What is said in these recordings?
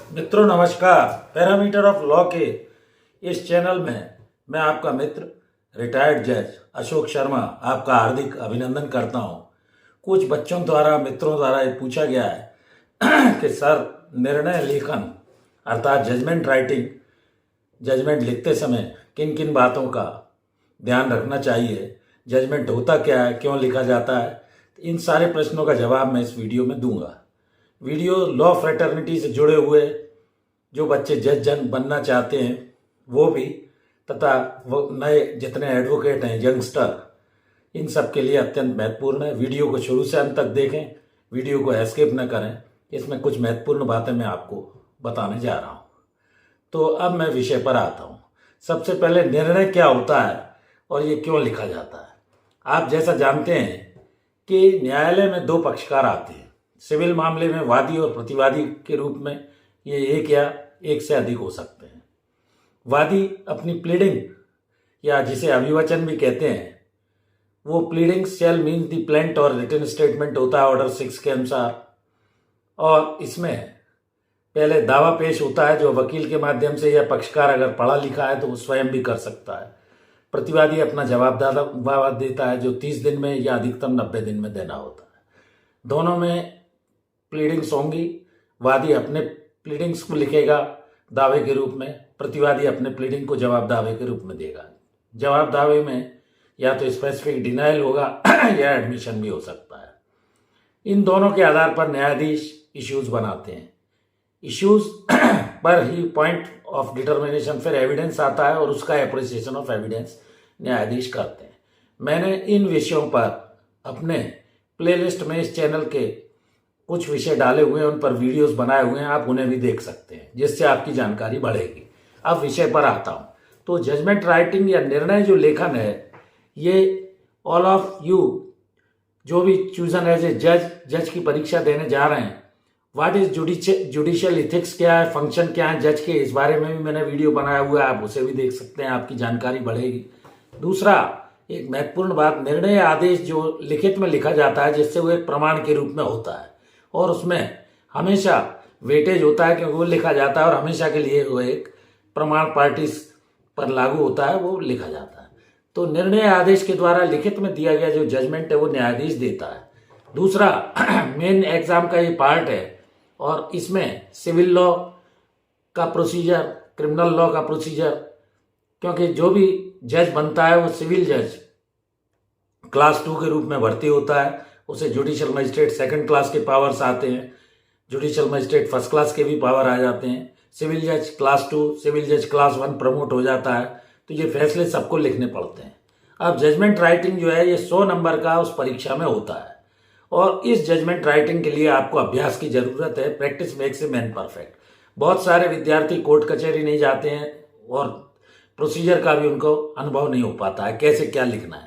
मित्रों नमस्कार। Parameter of law के इस चैनल में मैं आपका मित्र रिटायर्ड जज अशोक शर्मा आपका हार्दिक अभिनंदन करता हूं। कुछ बच्चों द्वारा मित्रों द्वारा ये पूछा गया है कि सर निर्णय लेखन अर्थात जजमेंट राइटिंग, जजमेंट लिखते समय किन किन बातों का ध्यान रखना चाहिए, जजमेंट होता क्या है, क्यों लिखा जाता है, इन सारे प्रश्नों का जवाब मैं इस वीडियो में दूंगा। वीडियो लॉ फ्रेटर्निटी से जुड़े हुए जो बच्चे जज बनना चाहते हैं वो भी, तथा वो नए जितने एडवोकेट हैं यंगस्टर, इन सब के लिए अत्यंत महत्वपूर्ण है। वीडियो को शुरू से अंत तक देखें, वीडियो को एस्केप न करें। इसमें कुछ महत्वपूर्ण बातें मैं आपको बताने जा रहा हूँ। तो अब मैं विषय पर आता हूँ। सबसे पहले निर्णय क्या होता है और ये क्यों लिखा जाता है। आप जैसा जानते हैं कि न्यायालय में दो पक्षकार आते हैं। सिविल मामले में वादी और प्रतिवादी के रूप में ये एक या एक से अधिक हो सकते हैं। वादी अपनी प्लीडिंग या जिसे अभिवचन भी कहते हैं, वो pleading shall mean the plaint और रिटन स्टेटमेंट होता है ऑर्डर 6 के अनुसार। और इसमें पहले दावा पेश होता है जो वकील के माध्यम से, या पक्षकार अगर पढ़ा लिखा है तो वो स्वयं भी कर सकता है। प्रतिवादी अपना जवाब देता है जो 30 दिन में या अधिकतम 90 दिन में देना होता है। दोनों में प्लीडिंग्स होंगी। वादी अपने प्लीडिंग्स को लिखेगा दावे के रूप में, प्रतिवादी अपने प्लीडिंग को जवाब दावे के रूप में देगा। जवाब दावे में या तो स्पेसिफिक डिनाइल होगा या एडमिशन भी हो सकता है। इन दोनों के आधार पर न्यायाधीश इश्यूज बनाते हैं। इश्यूज पर ही पॉइंट ऑफ डिटर्मिनेशन फिर एविडेंस आता है और उसका एप्रिसिएशन ऑफ एविडेंस न्यायाधीश करते हैं। मैंने इन विषयों पर अपने प्लेलिस्ट में इस चैनल के कुछ विषय डाले हुए हैं, उन पर वीडियोस बनाए हुए हैं, आप उन्हें भी देख सकते हैं जिससे आपकी जानकारी बढ़ेगी। अब विषय पर आता हूं। तो जजमेंट राइटिंग या निर्णय जो लेखन है, ये ऑल ऑफ यू जो भी चूजन एज ए जज की परीक्षा देने जा रहे हैं, व्हाट इज जुडिशियल इथिक्स क्या है, फंक्शन क्या है जज के, इस बारे में भी मैंने वीडियो बनाया हुआ है, आप उसे भी देख सकते हैं, आपकी जानकारी बढ़ेगी। दूसरा, एक महत्वपूर्ण बात, निर्णय आदेश जो लिखित में लिखा जाता है जिससे वो एक प्रमाण के रूप में होता है और उसमें हमेशा वेटेज होता है क्योंकि वो लिखा जाता है और हमेशा के लिए वो एक प्रमाण पार्टी पर लागू होता है, वो लिखा जाता है। तो निर्णय आदेश के द्वारा लिखित में दिया गया जो जजमेंट है वो न्यायाधीश देता है। दूसरा, मेन एग्जाम का ये पार्ट है और इसमें सिविल लॉ का प्रोसीजर, क्रिमिनल लॉ का प्रोसीजर, क्योंकि जो भी जज बनता है वो सिविल जज क्लास 2 के रूप में भर्ती होता है, उसे जुडिशियल मजिस्ट्रेट सेकंड क्लास के पावर्स आते हैं, जुडिशियल मजिस्ट्रेट फर्स्ट क्लास के भी पावर आ जाते हैं, सिविल जज क्लास 2, सिविल जज क्लास 1 प्रमोट हो जाता है। तो ये फैसले सबको लिखने पड़ते हैं। अब जजमेंट राइटिंग जो है ये 100 नंबर का उस परीक्षा में होता है और इस जजमेंट राइटिंग के लिए आपको अभ्यास की जरूरत है। Practice makes a man perfect. बहुत सारे विद्यार्थी कोर्ट कचहरी नहीं जाते हैं और प्रोसीजर का भी उनको अनुभव नहीं हो पाता है कैसे क्या लिखना है।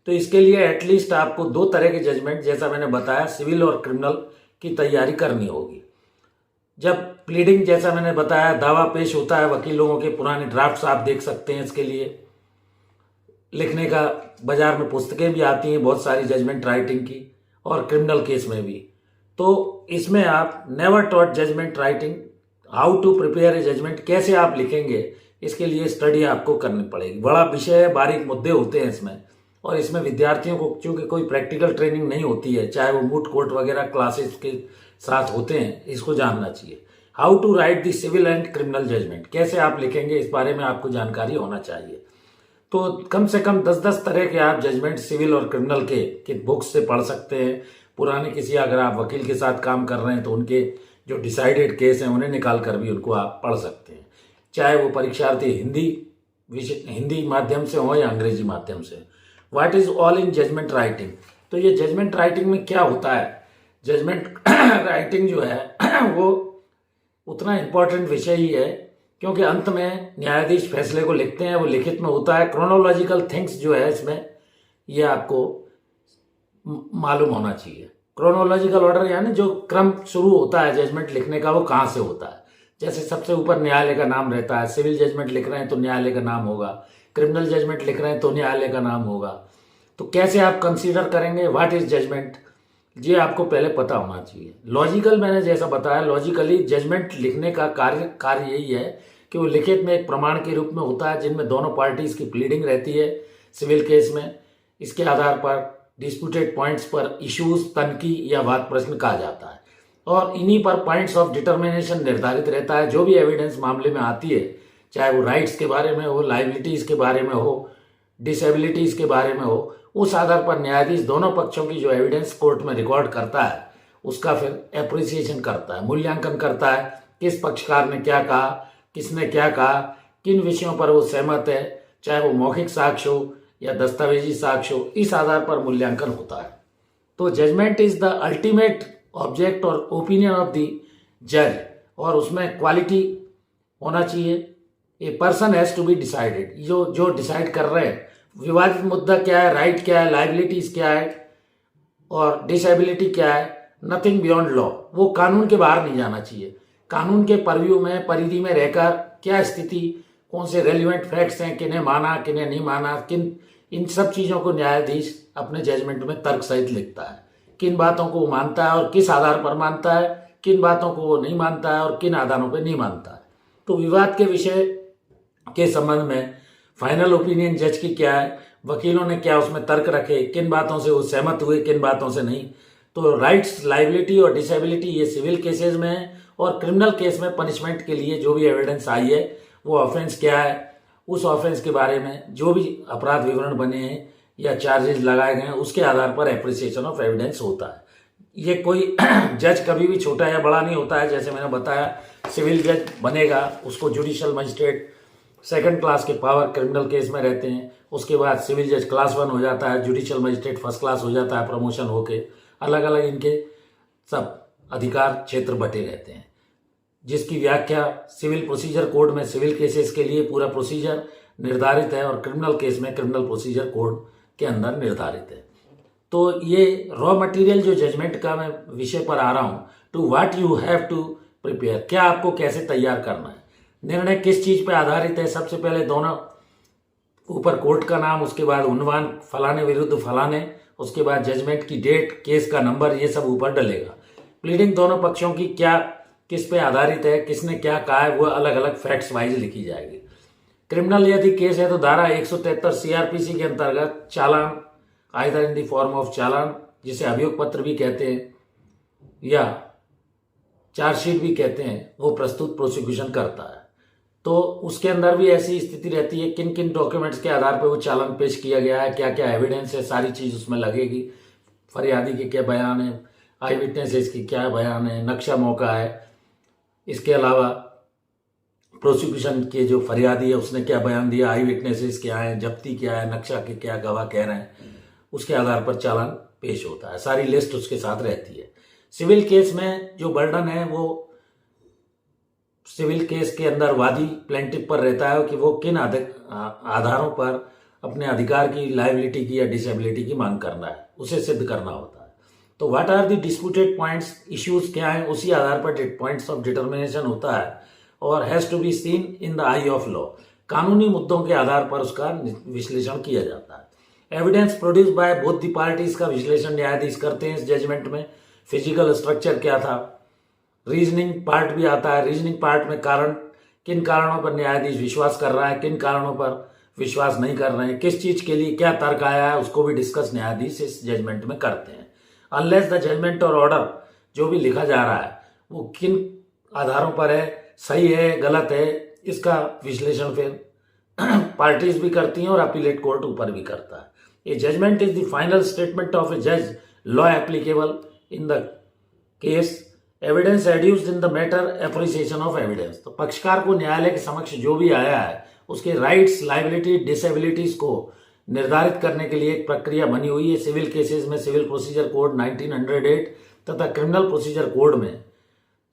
तो इसके लिए एटलीस्ट आपको 2 तरह के जजमेंट, जैसा मैंने बताया, सिविल और क्रिमिनल की तैयारी करनी होगी। जब प्लीडिंग, जैसा मैंने बताया, दावा पेश होता है, वकीलों के पुराने ड्राफ्ट्स आप देख सकते हैं। इसके लिए लिखने का बाजार में पुस्तकें भी आती हैं बहुत सारी जजमेंट राइटिंग की, और क्रिमिनल केस में भी। तो इसमें आप never taught judgement writing, how to prepare a judgement, कैसे आप लिखेंगे, इसके लिए स्टडी आपको करनी पड़ेगी। बड़ा विषय है, बारीक मुद्दे होते हैं इसमें, और इसमें विद्यार्थियों को चूंकि कोई प्रैक्टिकल ट्रेनिंग नहीं होती है, चाहे वो मूट कोर्ट वगैरह क्लासेस के साथ होते हैं, इसको जानना चाहिए। How to write the civil and criminal judgement, कैसे आप लिखेंगे, इस बारे में आपको जानकारी होना चाहिए। तो कम से कम 10-10 तरह के आप जजमेंट सिविल और क्रिमिनल के बुक्स से पढ़ सकते हैं। पुराने किसी, अगर आप वकील के साथ काम कर रहे हैं तो उनके जो डिसाइडेड केस हैं उन्हें निकाल कर भी उनको आप पढ़ सकते हैं, चाहे वो परीक्षार्थी हिंदी माध्यम से हो या अंग्रेजी माध्यम से। What is all in judgement writing, तो ये जजमेंट राइटिंग में क्या होता है। जजमेंट राइटिंग जो है वो उतना इंपॉर्टेंट विषय ही है क्योंकि अंत में न्यायाधीश फैसले को लिखते हैं, वो लिखित में होता है। क्रोनोलॉजिकल थिंग्स जो है इसमें, ये आपको मालूम होना चाहिए। क्रोनोलॉजिकल ऑर्डर यानी जो क्रम शुरू होता है जजमेंट लिखने का वो कहाँ से होता है। जैसे सबसे ऊपर न्यायालय का नाम रहता है, सिविल जजमेंट लिख रहे हैं तो न्यायालय का नाम होगा, क्रिमिनल जजमेंट लिख रहे हैं तो न्यायालय का नाम होगा। तो कैसे आप कंसीडर करेंगे व्हाट इज जजमेंट, ये आपको पहले पता होना चाहिए। लॉजिकल, मैंने जैसा बताया, लॉजिकली जजमेंट लिखने का कार्य यही है कि वो लिखित में एक प्रमाण के रूप में होता है, जिनमें दोनों पार्टीज की प्लीडिंग रहती है सिविल केस में। इसके आधार पर डिस्प्यूटेड पॉइंट्स पर इश्यूज, तनकी या वाद प्रश्न कहा जाता है, और इन्हीं पर पॉइंट्स ऑफ डिटर्मिनेशन निर्धारित रहता है। जो भी एविडेंस मामले में आती है, चाहे वो राइट्स के बारे में हो, लाइबिलिटीज के बारे में हो, डिसेबिलिटीज के बारे में हो, उस आधार पर न्यायाधीश दोनों पक्षों की जो एविडेंस कोर्ट में रिकॉर्ड करता है उसका फिर एप्रिसिएशन करता है, मूल्यांकन करता है। किस पक्षकार ने क्या कहा, किसने क्या कहा, किन विषयों पर वो सहमत है, चाहे वो मौखिक साक्ष्य हो या दस्तावेजी साक्ष्य हो, इस आधार पर मूल्यांकन होता है। तो judgement is the ultimate object और ओपिनियन ऑफ द जज, और उसमें क्वालिटी होना चाहिए। A person has to be decided, जो डिसाइड कर रहे हैं विवादित मुद्दा क्या है, राइट क्या है, लाइबिलिटीज क्या है और डिसेबिलिटी क्या है, नथिंग बियॉन्ड लॉ। वो कानून के बाहर नहीं जाना चाहिए। कानून के परव्यू में, परिधि में रहकर क्या स्थिति, कौन से रेलिवेंट फैक्ट्स हैं, किन्हें माना किन्हें नहीं माना, इन सब चीज़ों को न्यायाधीश अपने जजमेंट में तर्क सहित लिखता है। किन बातों को वो मानता है और किस आधार पर मानता है, किन बातों को वो नहीं मानता है और किन आधारों पर नहीं मानता है। तो विवाद के विषय के संबंध में फाइनल ओपिनियन जज की क्या है, वकीलों ने क्या उसमें तर्क रखे, किन बातों से वो सहमत हुए, किन बातों से नहीं। तो राइट्स, लाइबिलिटी और डिसेबिलिटी ये सिविल केसेस में है, और क्रिमिनल केस में पनिशमेंट के लिए जो भी एविडेंस आई है, वो ऑफेंस क्या है, उस ऑफेंस के बारे में जो भी अपराध विवरण बने हैं या चार्जेस लगाए गए हैं, उसके आधार पर एप्रिसिएशन ऑफ एविडेंस होता है। ये कोई जज कभी भी छोटा या बड़ा नहीं होता है। जैसे मैंने बताया, सिविल जज बनेगा, उसको जुडिशियल मजिस्ट्रेट सेकंड क्लास के पावर क्रिमिनल केस में रहते हैं। उसके बाद सिविल जज क्लास 1 हो जाता है, जुडिशियल मजिस्ट्रेट फर्स्ट क्लास हो जाता है प्रमोशन होके। अलग अलग इनके सब अधिकार क्षेत्र बटे रहते हैं, जिसकी व्याख्या सिविल प्रोसीजर कोड में सिविल केसेस के लिए पूरा प्रोसीजर निर्धारित है, और क्रिमिनल केस में क्रिमिनल प्रोसीजर कोड के अंदर निर्धारित है। तो ये रॉ मटेरियल जो जजमेंट का मैं विषय पर आ रहा हूं, to what you have to prepare, क्या आपको कैसे तैयार करना है, निर्णय किस चीज पर आधारित है। सबसे पहले दोनों ऊपर कोर्ट का नाम, उसके बाद उन्वान फलाने विरुद्ध फलाने, उसके बाद जजमेंट की डेट, केस का नंबर, ये सब ऊपर डलेगा। प्लीडिंग दोनों पक्षों की क्या किस पे आधारित है, किसने क्या कहा है, वो अलग अलग फैक्ट्स वाइज लिखी जाएगी। क्रिमिनल यदि केस है तो धारा 173 सीआरपीसी के अंतर्गत challan, either in the form of challan, जिसे अभियोग पत्र भी कहते हैं या चार्जशीट भी कहते हैं, वो प्रस्तुत प्रोसिक्यूशन करता है। तो उसके अंदर भी ऐसी स्थिति रहती है, किन किन डॉक्यूमेंट्स के आधार पर वो चालान पेश किया गया है, क्या क्या एविडेंस है, सारी चीज उसमें लगेगी। फरियादी के क्या बयान है, आई विटनेसेस की क्या बयान है, नक्शा मौका है। इसके अलावा प्रोसिक्यूशन के जो फरियादी है उसने क्या बयान दिया, आई विटनेसेस क्या है, जब्ती क्या है, नक्शा के क्या गवाह कह रहे हैं, उसके आधार पर चालान पेश होता है। सारी लिस्ट उसके साथ रहती है। सिविल केस में जो बर्डन है वो सिविल केस के अंदर वादी प्लेंटिफ पर रहता है कि वो किन आधारों पर अपने अधिकार की, लायबिलिटी की या डिसेबिलिटी की मांग करना है, उसे सिद्ध करना होता है। तो what are the disputed points, issues क्या है, उसी आधार पर पॉइंट्स ऑफ डिटर्मिनेशन होता है, और has to be seen in the eye of law. कानूनी मुद्दों के आधार पर उसका विश्लेषण किया जाता है। Evidence produce by both the parties का विश्लेषण न्यायाधीश करते हैं इस जजमेंट में। फिजिकल स्ट्रक्चर क्या था, रीजनिंग पार्ट भी आता है। रीजनिंग पार्ट में कारण, किन कारणों पर न्यायाधीश विश्वास कर रहा है, किन कारणों पर विश्वास नहीं कर रहे हैं, किस चीज के लिए क्या तर्क आया है, उसको भी डिस्कस न्यायाधीश इस जजमेंट में करते हैं। अनलेस द जजमेंट और ऑर्डर जो भी लिखा जा रहा है वो किन आधारों पर है, सही है गलत है, इसका विश्लेषण फिर पार्टीज भी करती हैं और अपीलेट कोर्ट ऊपर भी करता है। A judgement is the final statement of a जज, law applicable in the case, evidence adduced in the matter, appreciation of evidence. तो पक्षकार को न्यायालय के समक्ष जो भी आया है उसके राइट्स, लायबिलिटी, डिसेबिलिटीज को निर्धारित करने के लिए एक प्रक्रिया बनी हुई है। सिविल केसेस में सिविल प्रोसीजर कोड 1908 तथा क्रिमिनल प्रोसीजर कोड में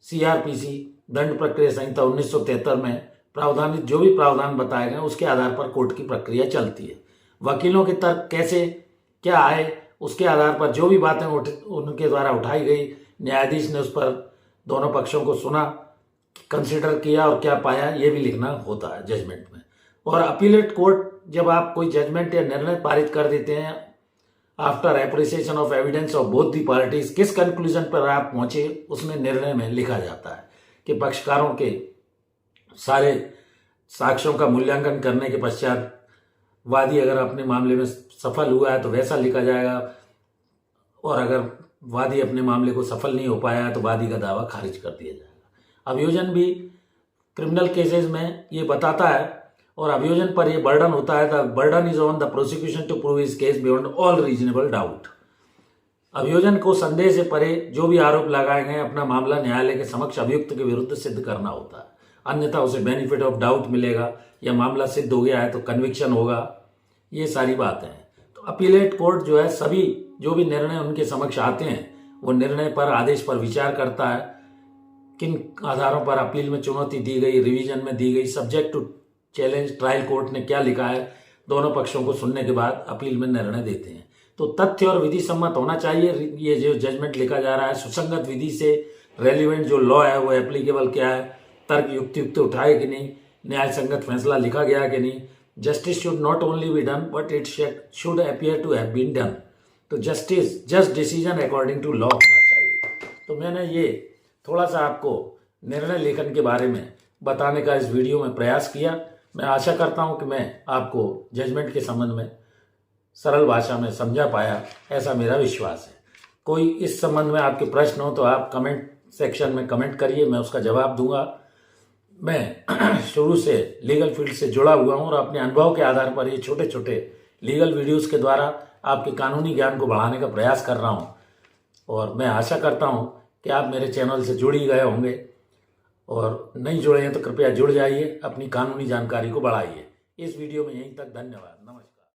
सीआरपीसी दंड प्रक्रिया संहिता 1973 में प्रावधानित जो भी प्रावधान बताए गए उसके आधार पर कोर्ट की प्रक्रिया चलती है। वकीलों के तर्क कैसे क्या आए, उसके आधार पर जो भी बातें उनके द्वारा उठाई गई, न्यायाधीश ने उस पर दोनों पक्षों को सुना, कंसिडर किया और क्या पाया, ये भी लिखना होता है जजमेंट में। और अपीलेट कोर्ट जब आप कोई जजमेंट या निर्णय पारित कर देते हैं after appreciation of evidence of both the parties, किस कंक्लूजन पर आप पहुंचे उसमें निर्णय में लिखा जाता है कि पक्षकारों के सारे साक्ष्यों का मूल्यांकन करने के पश्चात वादी अगर अपने मामले में सफल हुआ है तो वैसा लिखा जाएगा, और अगर वादी अपने मामले को सफल नहीं हो पाया तो वादी का दावा खारिज कर दिया जाएगा। अभियोजन भी क्रिमिनल केसेस में ये बताता है, और अभियोजन पर ये बर्डन होता है, the burden is on the prosecution to prove his case beyond all reasonable doubt. अभियोजन को संदेह से परे जो भी आरोप लगाए गए अपना मामला न्यायालय के समक्ष अभियुक्त के विरुद्ध सिद्ध करना होता है, अन्यथा उसे बेनिफिट ऑफ डाउट मिलेगा, या मामला सिद्ध हो गया है तो कन्विक्शन होगा। ये सारी बातें हैं। तो अपीलेट कोर्ट जो है सभी जो भी निर्णय उनके समक्ष आते हैं वो निर्णय पर, आदेश पर विचार करता है, किन आधारों पर अपील में चुनौती दी गई, रिवीजन में दी गई, subject to challenge trial court ने क्या लिखा है, दोनों पक्षों को सुनने के बाद अपील में निर्णय देते हैं। तो तथ्य और विधि सम्मत होना चाहिए। ये जो जजमेंट लिखा जा रहा है सुसंगत विधि से, रेलिवेंट जो लॉ है वो एप्लीकेबल क्या है, तर्क युक्ति उठाए कि नहीं, न्याय संगत फैसला लिखा गया कि नहीं, justice should not only be done but it should appear to have been done. तो just decision according to law होना चाहिए। तो मैंने ये थोड़ा सा आपको निर्णय लेखन के बारे में बताने का इस वीडियो में प्रयास किया। मैं आशा करता हूं कि मैं आपको जजमेंट के संबंध में सरल भाषा में समझा पाया, ऐसा मेरा विश्वास है। कोई इस संबंध में आपके प्रश्न हो तो आप कमेंट सेक्शन में कमेंट करिए, मैं उसका जवाब दूंगा। मैं शुरू से लीगल फील्ड से जुड़ा हुआ हूं और अपने अनुभव के आधार पर ये छोटे छोटे लीगल वीडियोस के द्वारा आपके कानूनी ज्ञान को बढ़ाने का प्रयास कर रहा हूं, और मैं आशा करता हूं कि आप मेरे चैनल से जुड़ ही गए होंगे, और नहीं जुड़े हैं तो कृपया जुड़ जाइए, अपनी कानूनी जानकारी को बढ़ाइए। इस वीडियो में यहीं तक, धन्यवाद।